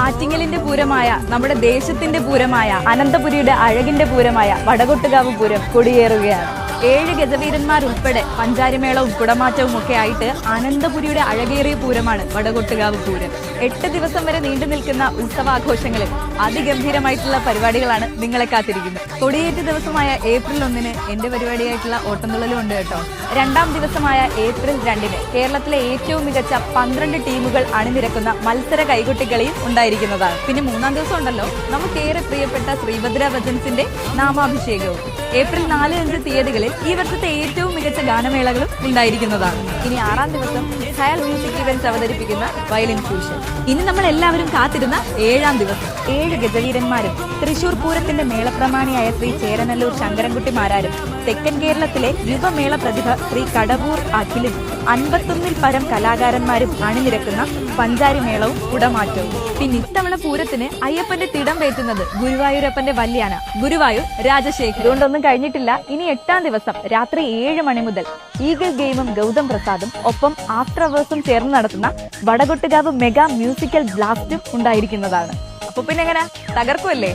ആറ്റിങ്ങലിന്റെ പൂരമായ നമ്മുടെ ദേശത്തിന്റെ പൂരമായ അനന്തപുരിയുടെ അഴകിന്റെ പൂരമായ വടകൊട്ടുകാവ് പൂരം കൊടിയേറുകയാണ്. 7 ഗജവീരന്മാരുൾപ്പെടെ പഞ്ചാരിമേളവും കുടമാറ്റവും ഒക്കെ ആയിട്ട് അനന്തപുരിയുടെ അഴകേറിയ പൂരമാണ് വടകൊട്ടുകാവ് പൂരം. 8 ദിവസം വരെ നീണ്ടു നിൽക്കുന്ന ഉത്സവാഘോഷങ്ങളിൽ അതിഗംഭീരമായിട്ടുള്ള പരിപാടികളാണ് നിങ്ങളെ കാത്തിരിക്കുന്നത്. കൊടിയേറ്റ ദിവസമായ ഏപ്രിൽ 1 എന്റെ പരിപാടിയായിട്ടുള്ള ഓട്ടംതുള്ളലും ഉണ്ട് കേട്ടോ. 2ാം ദിവസമായ ഏപ്രിൽ 2 കേരളത്തിലെ ഏറ്റവും മികച്ച 12 ടീമുകൾ അണിനിരക്കുന്ന മത്സര കൈകൊട്ടിക്കളിയും ഉണ്ടായിരിക്കുന്നതാണ്. പിന്നെ 3ാം ദിവസം ഉണ്ടല്ലോ നമുക്കേറെ പ്രിയപ്പെട്ട ശ്രീഭദ്ര ഭജൻസിന്റെ നാമാഭിഷേകവും. ഏപ്രിൽ 4-5 തീയതികളിൽ ഈ വർഷത്തെ ഏറ്റവും മികച്ച ഗാനമേളകളും ഉണ്ടായിരിക്കുന്നതാണ്. ഇനി 6ാം ദിവസം ഖയാൽ മ്യൂസിക് ഇവന്റ്സ് അവതരിപ്പിക്കുന്ന വയലിൻ ഫ്യൂഷൻ. ഇനി നമ്മൾ എല്ലാവരും കാത്തിരുന്ന 7ാം ദിവസം 7 ഗജവീരന്മാരും തൃശൂർ പൂരത്തിന്റെ മേളപ്രമാണിയായ ശ്രീ ചേരനല്ലൂർ ശങ്കരൻകുട്ടി മാരാരും തെക്കൻ കേരളത്തിലെ യുവമേള പ്രതിഭ ശ്രീ കടവൂർ അഖിലും 51-ൽ പരം കലാകാരന്മാരും അണിനിരക്കുന്ന പഞ്ചാരിമേളവും കുടമാറ്റവും. പിന്നെ ഇത്തവണ പൂരത്തിന് അയ്യപ്പന്റെ തിടം പേറ്റുന്നത് ഗുരുവായൂരപ്പന്റെ വല്യാന ഗുരുവായൂർ രാജശേഖർ. ഇതുകൊണ്ടൊന്നും കഴിഞ്ഞിട്ടില്ല. ഇനി 8ാം ദിവസം രാത്രി 7 മണി മുതൽ ഈഗിൾ ഗെയിമും ഗൗതം പ്രസാദും ഒപ്പം ആഫ്റ്റർ അവേഴ്സും ചേർന്ന് നടത്തുന്ന വടകൊട്ടുകാവ് മെഗാ മ്യൂസിക്കൽ ബ്ലാസ്റ്റും ഉണ്ടായിരിക്കുന്നതാണ്. അപ്പൊ പിന്നെ എങ്ങനെ തകർക്കുമല്ലേ?